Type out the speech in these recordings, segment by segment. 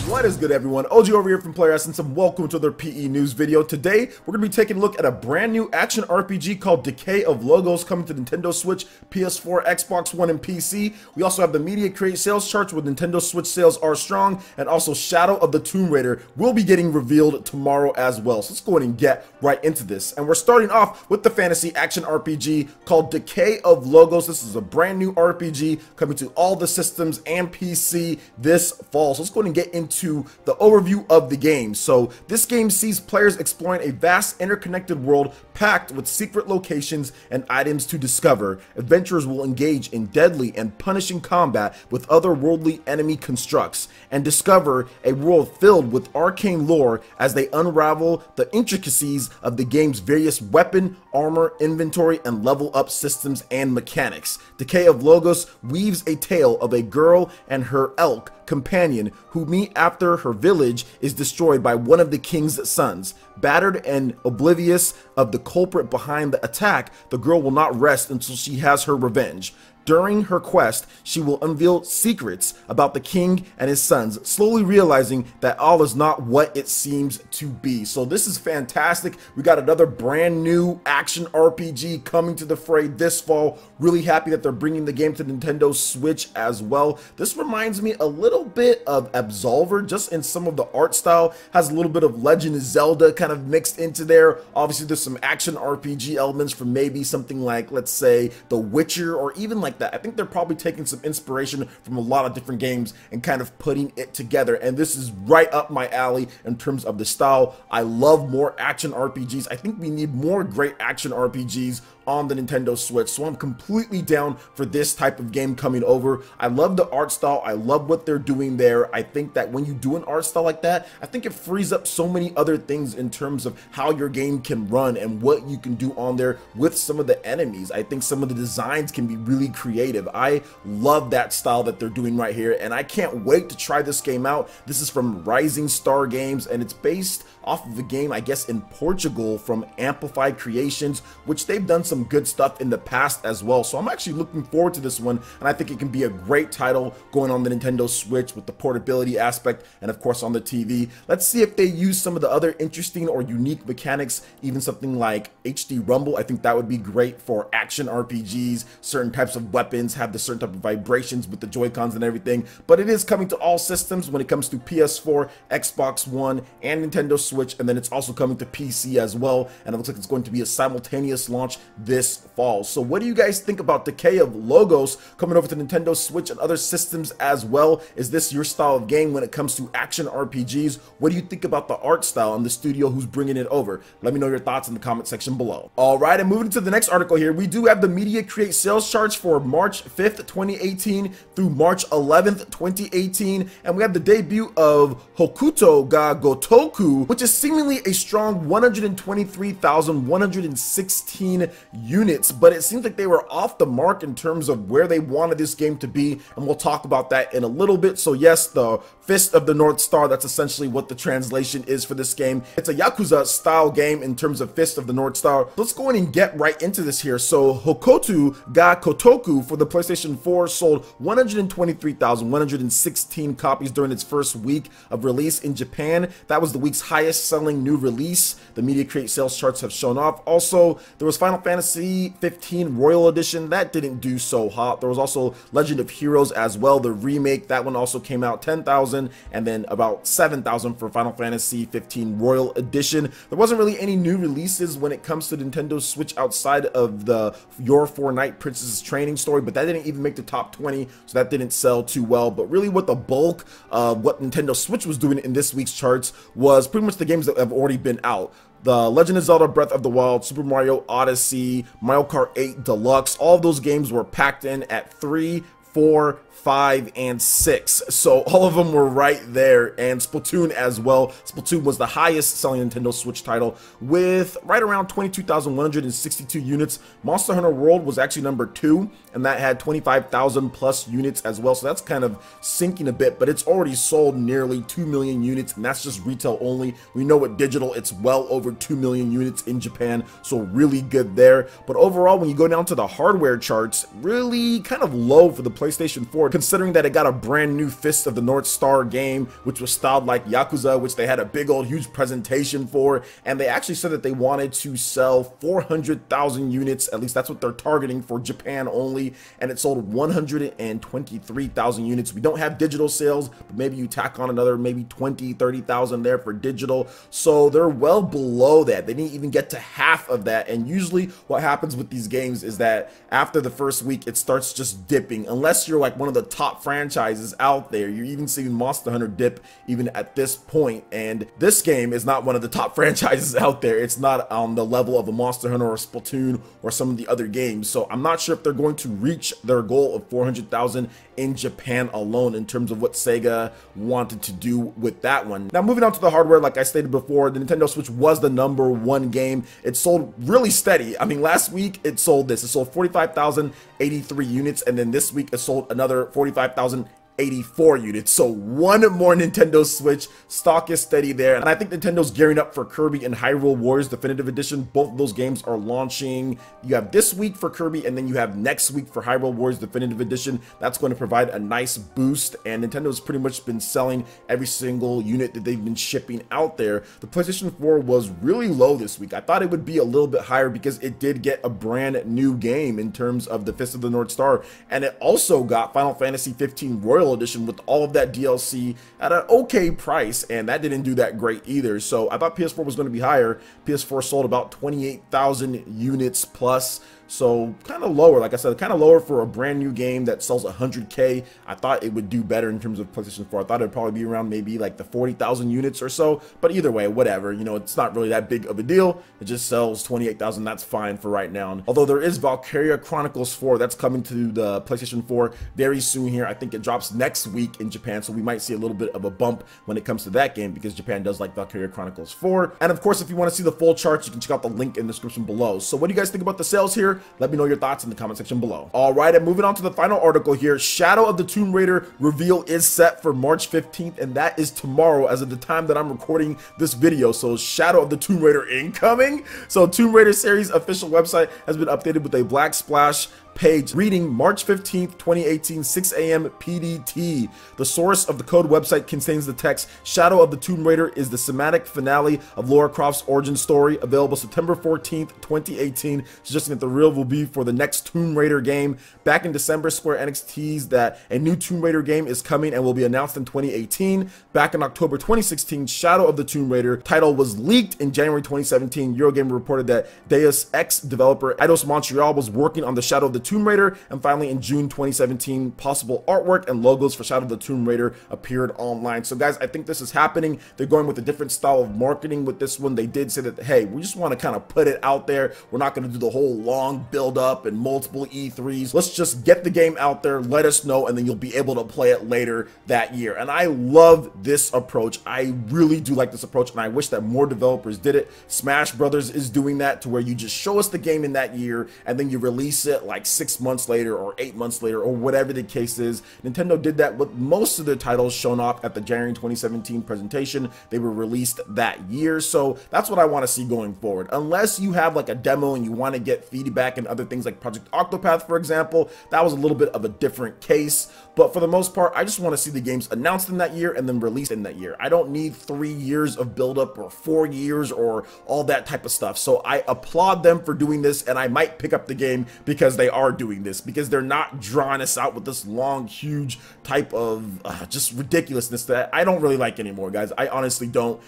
What is good, everyone? OG over here from Player Essence, and welcome to another PE News video. Today, we're going to be taking a look at a brand new action RPG called Decay of Logos coming to Nintendo Switch, PS4, Xbox One, and PC. We also have the Media Create sales charts where Nintendo Switch sales are strong, and also Shadow of the Tomb Raider will be getting revealed tomorrow as well. So let's go ahead and get right into this. And we're starting off with the fantasy action RPG called Decay of Logos. This is a brand new RPG coming to all the systems and PC this fall. So let's go ahead and get into the overview of the game. So this game sees players exploring a vast interconnected world packed with secret locations and items to discover. Adventurers will engage in deadly and punishing combat with otherworldly enemy constructs and discover a world filled with arcane lore as they unravel the intricacies of the game's various weapon, armor, inventory, and level up systems and mechanics. Decay of Logos weaves a tale of a girl and her elk companion who meet after her village is destroyed by one of the king's sons. Battered and oblivious of the culprit behind the attack, the girl will not rest until she has her revenge. During her quest, she will unveil secrets about the king and his sons, slowly realizing that all is not what it seems to be. So this is fantastic. We got another brand new action RPG coming to the fray this fall. Really happy that they're bringing the game to Nintendo Switch as well. This reminds me a little bit of Absolver, just in some of the art style. Has a little bit of Legend of Zelda kind of mixed into there. Obviously, there's some action RPG elements from maybe something like, let's say, The Witcher, or even like that. I think they're probably taking some inspiration from a lot of different games and kind of putting it together, and this is right up my alley in terms of the style. I love more action RPGs. I think we need more great action RPGs on the Nintendo Switch, so I'm completely down for this type of game coming over. I love the art style. I love what they're doing there. I think that when you do an art style like that, I think it frees up so many other things in terms of how your game can run and what you can do on there with some of the enemies. I think some of the designs can be really creative. I love that style that they're doing right here, and I can't wait to try this game out. This is from Rising Star Games, and it's based off of a game, I guess, in Portugal from Amplified Creations, which they've done some good stuff in the past as well. So I'm actually looking forward to this one, and I think it can be a great title going on the Nintendo Switch with the portability aspect and of course on the TV. Let's see if they use some of the other interesting or unique mechanics, even something like HD Rumble. I think that would be great for action RPGs. Certain types of weapons have the certain type of vibrations with the Joy-Cons and everything, but it is coming to all systems when it comes to PS4, Xbox One, and Nintendo Switch, and then it's also coming to PC as well, and it looks like it's going to be a simultaneous launch this fall. So what do you guys think about Decay of Logos coming over to Nintendo Switch and other systems as well? Is this your style of game when it comes to action RPGs? What do you think about the art style and the studio who's bringing it over? Let me know your thoughts in the comment section below. All right, and moving to the next article here, we do have the Media Create sales charts for March 5th, 2018 through March 11th, 2018, and we have the debut of Hokuto ga Gotoku, which is seemingly a strong 123,116 units, but it seems like they were off the mark in terms of where they wanted this game to be, and we'll talk about that in a little bit. So yes, the Fist of the North Star, that's essentially what the translation is for this game. It's a Yakuza style game in terms of Fist of the North Star. Let's go in and get right into this here. So Hokuto ga Kotoku for the PlayStation 4 sold 123,116 copies during its first week of release in Japan. That was the week's highest selling new release. The Media Create sales charts have shown off. Also, there was Final Fantasy 15 Royal Edition. That didn't do so hot. There was also Legend of Heroes as well, the remake. That one also came out 10,000, and then about 7,000 for Final Fantasy 15 Royal Edition. There wasn't really any new releases when it comes to Nintendo Switch outside of the Your Four Night Princess Training story, but that didn't even make the top 20, so that didn't sell too well. But really what the bulk of what Nintendo Switch was doing in this week's charts was pretty much the games that have already been out. The Legend of Zelda Breath of the Wild, Super Mario Odyssey, Mario Kart 8 Deluxe, all of those games were packed in at 3, 4, 5, and 6. So all of them were right there, and Splatoon as well. Splatoon was the highest selling Nintendo Switch title with right around 22,162 units. Monster Hunter World was actually number 2, and that had 25,000 plus units as well. So that's kind of sinking a bit, but it's already sold nearly 2 million units, and that's just retail only. We know with digital, it's well over 2 million units in Japan, so really good there. But overall, when you go down to the hardware charts, really kind of low for the PlayStation PlayStation 4, considering that it got a brand new Fist of the North Star game, which was styled like Yakuza, which they had a big old huge presentation for, and they actually said that they wanted to sell 400,000 units, at least that's what they're targeting for Japan only, and it sold 123,000 units. We don't have digital sales, but maybe you tack on another maybe 20-30,000 there for digital, so they're well below that. They didn't even get to half of that, and usually what happens with these games is that after the first week it starts just dipping, unless you're like one of the top franchises out there. You're even seeing Monster Hunter dip even at this point, and this game is not one of the top franchises out there. It's not on the level of a Monster Hunter or Splatoon or some of the other games, so I'm not sure if they're going to reach their goal of 400,000 in Japan alone in terms of what Sega wanted to do with that one. Now moving on to the hardware, like I stated before, the Nintendo Switch was the #1 game. It sold really steady. I mean, last week it sold 45,083 units, and then this week it sold another 45,084 units. So one more Nintendo Switch. Stock is steady there, and I think Nintendo's gearing up for Kirby and Hyrule Warriors Definitive Edition. Both of those games are launching. You have this week for Kirby, and then you have next week for Hyrule Warriors Definitive Edition. That's going to provide a nice boost, and Nintendo's pretty much been selling every single unit that they've been shipping out there. The PlayStation 4 was really low this week. I thought it would be a little bit higher because it did get a brand new game in terms of the Fist of the North Star, and it also got Final Fantasy 15 Royal Edition with all of that DLC at an okay price, and that didn't do that great either. So I thought PS4 was going to be higher. PS4 sold about 28,000 units plus, so kind of lower. Like I said, kind of lower for a brand new game that sells 100K. I thought it would do better in terms of PlayStation 4. I thought it'd probably be around maybe like the 40,000 units or so, but either way, whatever, you know, it's not really that big of a deal. It just sells 28,000. That's fine for right now. Although there is Valkyria Chronicles 4 that's coming to the PlayStation 4 very soon here. I think it drops next week in Japan, so we might see a little bit of a bump when it comes to that game because Japan does like Valkyria Chronicles 4. And of course, if you want to see the full charts, you can check out the link in the description below. So what do you guys think about the sales here? Let me know your thoughts in the comment section below. All right, and moving on to the final article here. Shadow of the Tomb Raider reveal is set for March 15th, and that is tomorrow as of the time that I'm recording this video. So Shadow of the Tomb Raider incoming. So Tomb Raider series official website has been updated with a black splash page reading March 15th, 2018, 6 a.m. PDT. The source of the code website contains the text, Shadow of the Tomb Raider is the cinematic finale of Lara Croft's origin story, available September 14th, 2018, suggesting that the reveal will be for the next Tomb Raider game. Back in December, Square Enix teased that a new Tomb Raider game is coming and will be announced in 2018. Back in October 2016, Shadow of the Tomb Raider title was leaked in January 2017. Eurogamer reported that Deus Ex developer Eidos Montreal was working on the Shadow of the Tomb Raider, and finally in June 2017, possible artwork and logos for Shadow of the Tomb Raider appeared online. So guys, I think this is happening. They're going with a different style of marketing with this one. They did say that, hey, we just want to kind of put it out there. We're not going to do the whole long build up and multiple E3s. Let's just get the game out there, let us know, and then you'll be able to play it later that year. And I love this approach. I really do like this approach, and I wish that more developers did it. Smash Brothers is doing that, to where you just show us the game in that year and then you release it like 6 months later or 8 months later or whatever the case is. Nintendo did that with most of their titles shown off at the January 2017 presentation. They were released that year, so that's what I want to see going forward. Unless you have like a demo and you want to get feedback and other things like Project Octopath, for example, that was a little bit of a different case. But for the most part, I just want to see the games announced in that year and then released in that year. I don't need 3 years of buildup or 4 years or all that type of stuff. So I applaud them for doing this, and I might pick up the game because they are doing this, because they're not drawing us out with this long, huge type of just ridiculousness that I don't really like anymore, guys. I honestly don't.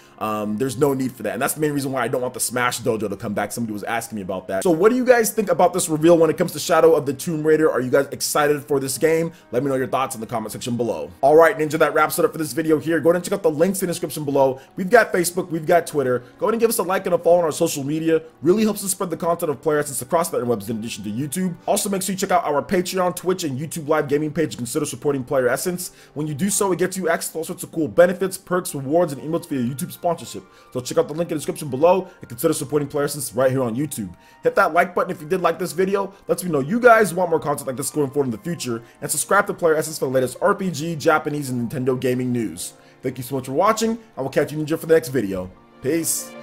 There's no need for that, and that's the main reason why I don't want the Smash Dojo to come back. Somebody was asking me about that. So what do you guys think about this reveal when it comes to Shadow of the Tomb Raider? Are you guys excited for this game? Let me know your thoughts in the comment section below. All right, Ninja, that wraps it up for this video here. Go ahead and check out the links in the description below. We've got Facebook, we've got Twitter. Go ahead and give us a like and a follow on our social media. Really helps us spread the content of Player Essence across the interwebs in addition to YouTube. Also, make sure you check out our Patreon, Twitch, and YouTube live gaming page and consider supporting Player Essence. When you do so, it gets you access to all sorts of cool benefits, perks, rewards, and emotes via YouTube sponsorship. So check out the link in the description below and consider supporting Player Essence right here on YouTube. Hit that like button if you did like this video. Lets me know you guys want more content like this going forward in the future. And subscribe to Player Essence for the latest RPG, Japanese, and Nintendo gaming news. Thank you so much for watching. I will catch you, Ninja, for the next video. Peace.